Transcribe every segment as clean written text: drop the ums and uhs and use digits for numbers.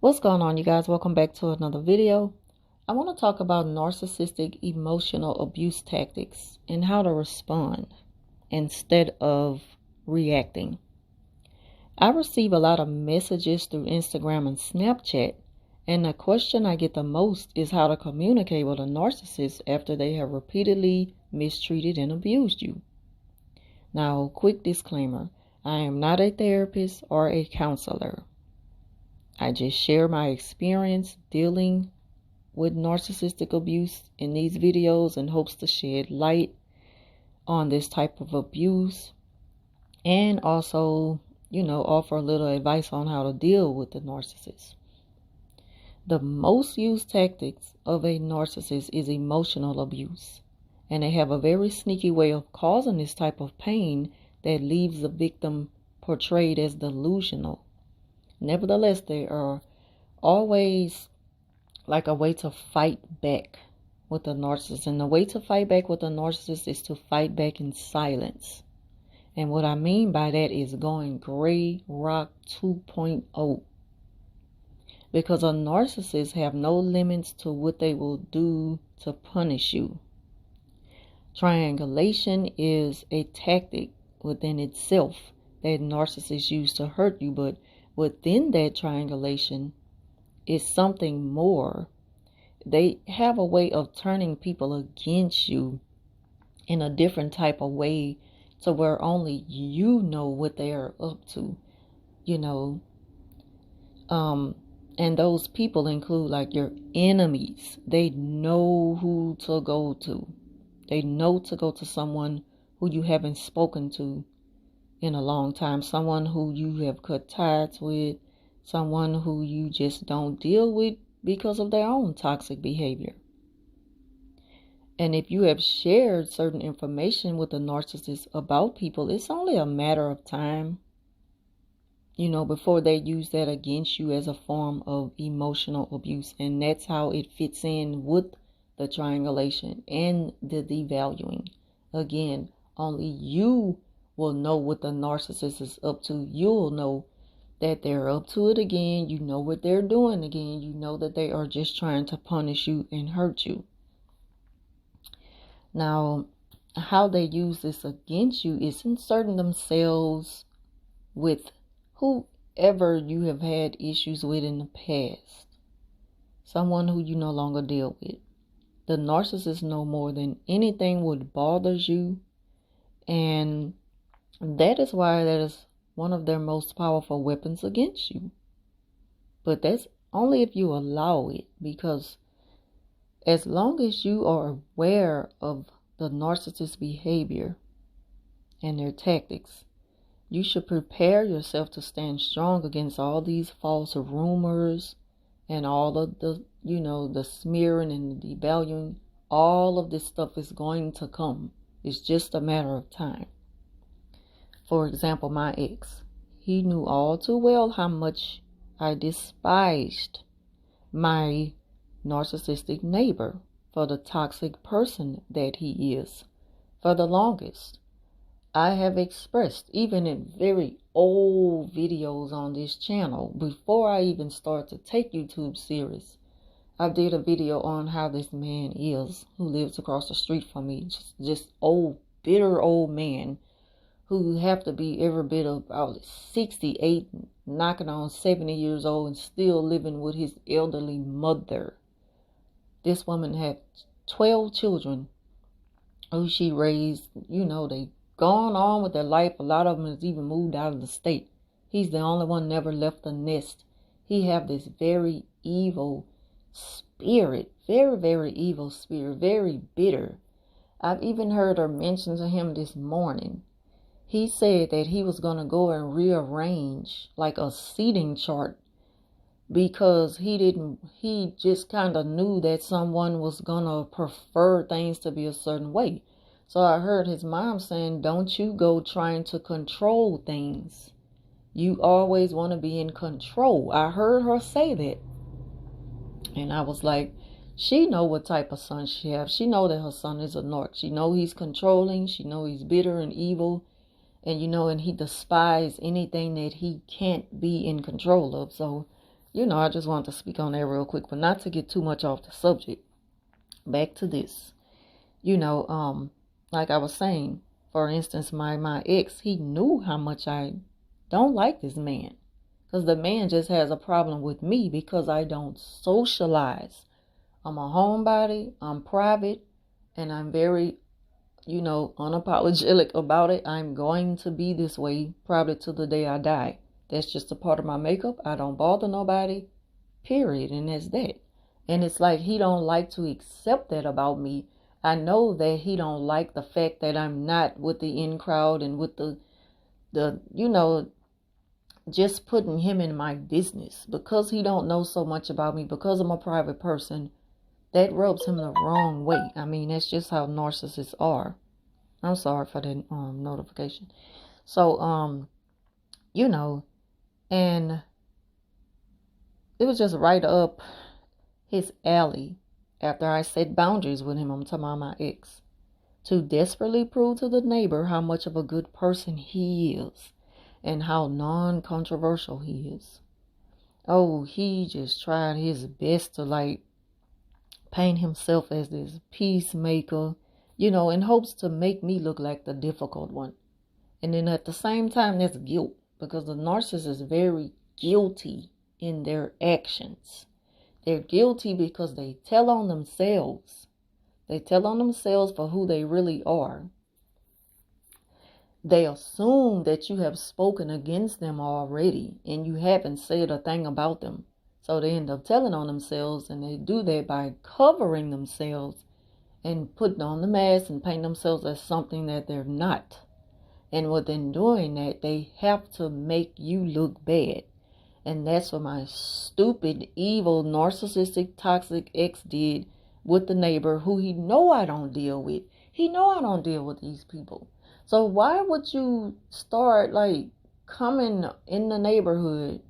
What's going on, you guys? Welcome back to another video. I want to talk about narcissistic emotional abuse tactics and how to respond instead of reacting. I receive a lot of messages through Instagram and Snapchat, and the question I get the most is how to communicate with a narcissist after they have repeatedly mistreated and abused you. Now, quick disclaimer, I am not a therapist or a counselor. I just share my experience dealing with narcissistic abuse in these videos in hopes to shed light on this type of abuse and also, offer a little advice on how to deal with the narcissist. The most used tactics of a narcissist is emotional abuse, and they have a very sneaky way of causing this type of pain that leaves the victim portrayed as delusional. Nevertheless, they are always like a way to fight back with a narcissist. And the way to fight back with a narcissist is to fight back in silence. And what I mean by that is going gray rock 2.0. Because a narcissist have no limits to what they will do to punish you. Triangulation is a tactic within itself that narcissists use to hurt you, but within that triangulation is something more. They have a way of turning people against you in a different type of way to where only you know what they are up to, and those people include like your enemies. They know who to go to. They know to go to someone who you haven't spoken to in a long time, someone who you have cut ties with, someone who you just don't deal with because of their own toxic behavior. And if you have shared certain information with a narcissist about people, it's only a matter of time, before they use that against you as a form of emotional abuse. And that's how it fits in with the triangulation and the devaluing. Again, only you will know what the narcissist is up to. You'll know that they're up to it again. You know what they're doing again. You know that they are just trying to punish you and hurt you. Now, how they use this against you is inserting themselves with whoever you have had issues with in the past. Someone who you no longer deal with. The narcissist know more than anything what bothers you, and that is why that is one of their most powerful weapons against you. But that's only if you allow it, because as long as you are aware of the narcissist's behavior and their tactics, you should prepare yourself to stand strong against all these false rumors and all of the, the smearing and the devaluing. All of this stuff is going to come. It's just a matter of time. For example, my ex, he knew all too well how much I despised my narcissistic neighbor for the toxic person that he is. For the longest, I have expressed, even in very old videos on this channel, before I even start to take YouTube serious, I did a video on how this man is, who lives across the street from me, just old, bitter old man, who have to be every bit of about 68, knocking on 70 years old and still living with his elderly mother. This woman had 12 children who she raised. They gone on with their life. A lot of them has even moved out of the state. He's the only one never left the nest. He have this very evil spirit, very, very evil spirit, very bitter. I've even heard her mention to him this morning. He said that he was going to go and rearrange like a seating chart because he just kind of knew that someone was going to prefer things to be a certain way. So I heard his mom saying, don't you go trying to control things. You always want to be in control. I heard her say that. And I was like, she know what type of son she have. She know that her son is a narc. She know he's controlling. She know he's bitter and evil. And and he despises anything that he can't be in control of. So I just wanted to speak on that real quick, but not to get too much off the subject. Back to this. Like I was saying, for instance, my ex, he knew how much I don't like this man. Because the man just has a problem with me because I don't socialize. I'm a homebody, I'm private, and I'm very, unapologetic about it. I'm going to be this way probably till the day I die. That's just a part of my makeup. I don't bother nobody, period. And that's that. And it's like he don't like to accept that about me. I know that he don't like the fact that I'm not with the in crowd and with the just putting him in my business. Because he don't know so much about me, because I'm a private person, that rubs him the wrong way. I mean, that's just how narcissists are. I'm sorry for that notification. So, and it was just right up his alley after I set boundaries with him. I'm talking about my ex. To desperately prove to the neighbor how much of a good person he is and how non-controversial he is. Oh, he just tried his best to paint himself as this peacemaker, in hopes to make me look like the difficult one. And then at the same time, that's guilt, because the narcissist is very guilty in their actions. They're guilty because they tell on themselves. They tell on themselves for who they really are. They assume that you have spoken against them already and you haven't said a thing about them. So they end up telling on themselves, and they do that by covering themselves and putting on the mask and painting themselves as something that they're not. And within doing that, they have to make you look bad. And that's what my stupid, evil, narcissistic, toxic ex did with the neighbor who he know I don't deal with. He know I don't deal with these people. So why would you start coming in the neighborhood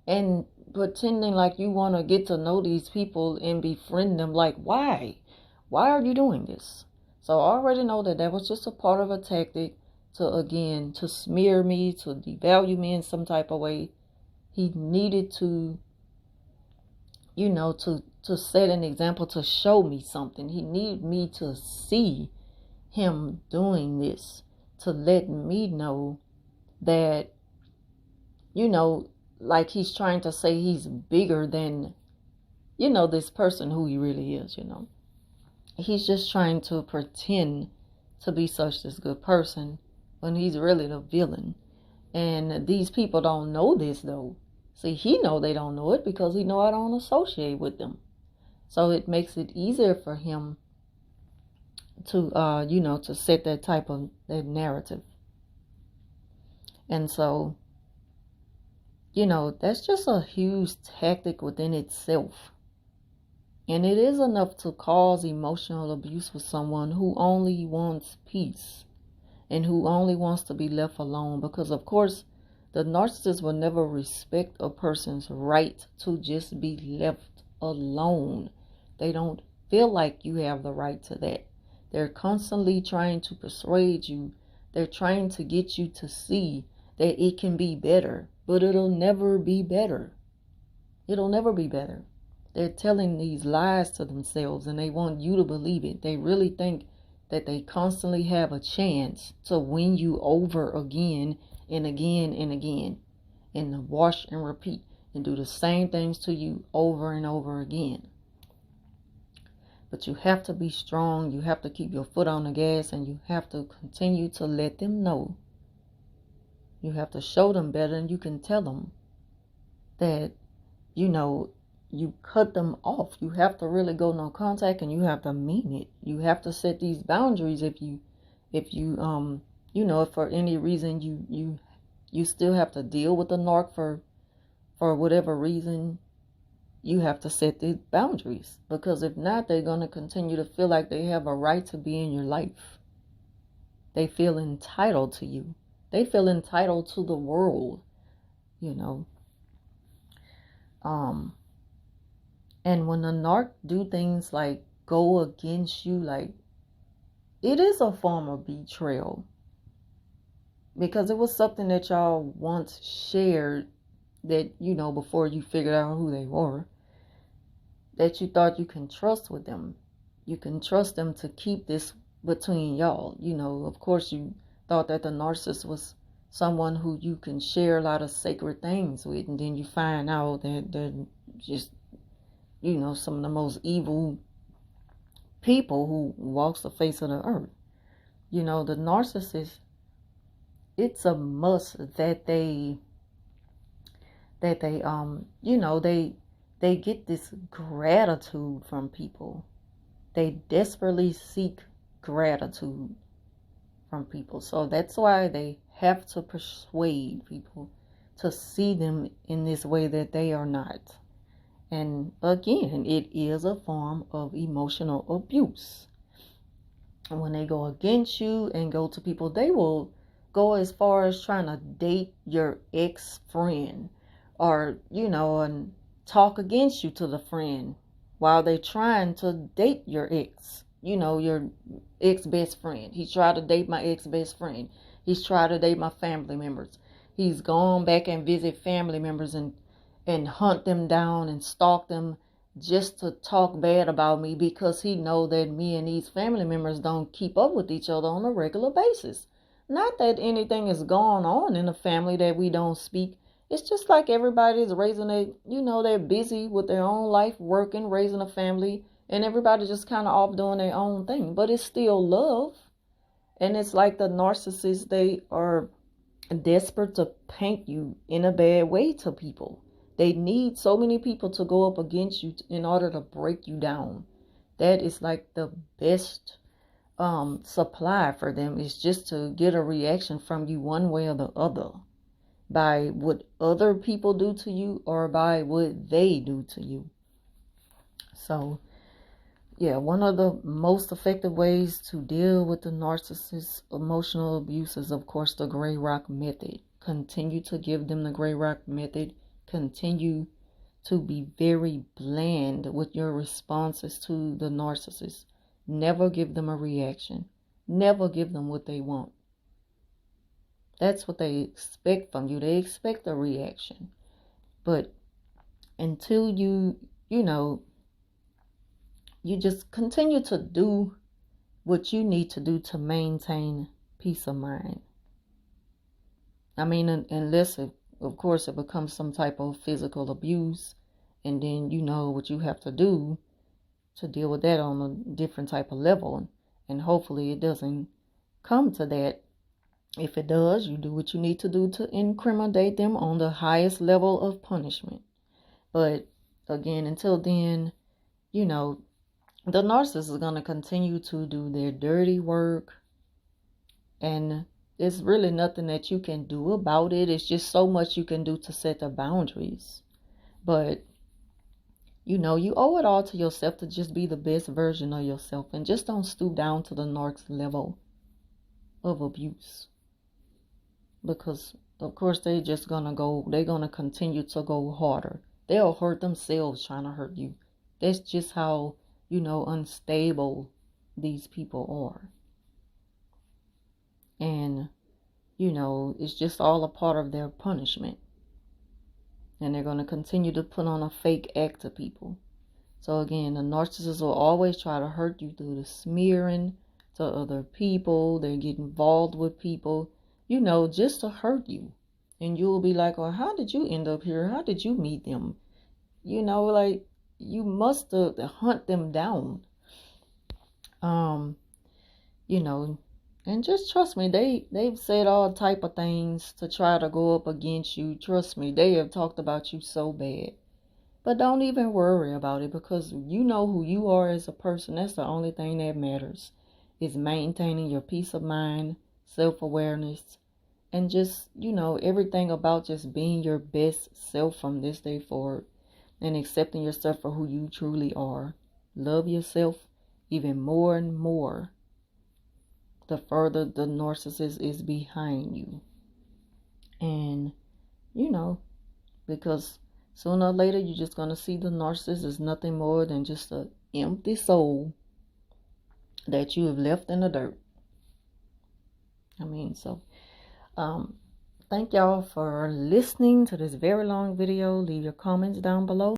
and pretending like you want to get to know these people and befriend them? Why? Why are you doing this? So I already know that was just a part of a tactic to smear me, to devalue me in some type of way. He needed to, to set an example, to show me something. He needed me to see him doing this, to let me know that, he's trying to say he's bigger than, this person who he really is, He's just trying to pretend to be such this good person when he's really the villain. And these people don't know this, though. See, he know they don't know it because he know I don't associate with them. So it makes it easier for him to, to set that narrative. And so, that's just a huge tactic within itself. And it is enough to cause emotional abuse with someone who only wants peace and who only wants to be left alone. Because, of course, the narcissist will never respect a person's right to just be left alone. They don't feel like you have the right to that. They're constantly trying to persuade you. They're trying to get you to see that it can be better, but it'll never be better. It'll never be better. They're telling these lies to themselves and they want you to believe it. They really think that they constantly have a chance to win you over again and again and again, and to wash and repeat and do the same things to you over and over again. But you have to be strong. You have to keep your foot on the gas, and you have to continue to let them know. You have to show them better, and you can tell them that, you cut them off. You have to really go no contact, and you have to mean it. You have to set these boundaries if for any reason you still have to deal with the narc for whatever reason. You have to set the boundaries, because if not, they're going to continue to feel like they have a right to be in your life. They feel entitled to you. They feel entitled to the world, And when a narc do things like go against you, it is a form of betrayal. Because it was something that y'all once shared that, before you figured out who they were, that you thought you can trust with them. You can trust them to keep this between y'all. Of course, you thought that the narcissist was someone who you can share a lot of sacred things with, and then you find out that they're just, some of the most evil people who walks the face of the earth. The narcissist, it's a must that they get this gratitude from people. They desperately seek gratitude from people. So that's why they have to persuade people to see them in this way that they are not. And again, it is a form of emotional abuse. And when they go against you and go to people, they will go as far as trying to date your ex-friend, or, and talk against you to the friend while they're trying to date your ex, your ex-best friend. He's tried to date my ex-best friend. He's tried to date my family members. He's gone back and visit family members and hunt them down and stalk them just to talk bad about me, because he know that me and these family members don't keep up with each other on a regular basis. Not that anything is going on in the family that we don't speak. It's just like everybody's raising they're busy with their own life, working, raising a family, and everybody just kind of off doing their own thing. But it's still love. And it's like the narcissists, they are desperate to paint you in a bad way to people. They need so many people to go up against you in order to break you down. That is like the best supply for them, is just to get a reaction from you one way or the other, by what other people do to you or by what they do to you. So, yeah, one of the most effective ways to deal with the narcissist emotional abuse is, of course, the gray rock method. Continue to give them the gray rock method. Continue to be very bland with your responses to the narcissist. Never give them a reaction. Never give them what they want. That's what they expect from you. They expect a reaction. But until you just continue to do what you need to do to maintain peace of mind. I mean, unless, of course, it becomes some type of physical abuse, and then you know what you have to do to deal with that on a different type of level. And hopefully it doesn't come to that. If it does, you do what you need to do to incriminate them on the highest level of punishment. But again, until then, the narcissist is going to continue to do their dirty work, and there's really nothing that you can do about it. It's just so much you can do to set the boundaries. But you owe it all to yourself to just be the best version of yourself, and just don't stoop down to the narc's level of abuse. Because, of course, they're going to continue to go harder. They'll hurt themselves trying to hurt you. That's just how, unstable these people are. And, it's just all a part of their punishment. And they're going to continue to put on a fake act to people. So again, the narcissist will always try to hurt you through the smearing to other people. They get involved with people, just to hurt you. And you'll be like, well, how did you end up here? How did you meet them? You must hunt them down. And just trust me, they've said all type of things to try to go up against you. Trust me, they have talked about you so bad. But don't even worry about it, because you know who you are as a person. That's the only thing that matters, is maintaining your peace of mind, self-awareness, and just, everything about just being your best self from this day forward, and accepting yourself for who you truly are. Love yourself even more and more the further the narcissist is behind you. And, because sooner or later you're just going to see the narcissist as nothing more than just an empty soul that you have left in the dirt. Thank y'all for listening to this very long video. Leave your comments down below.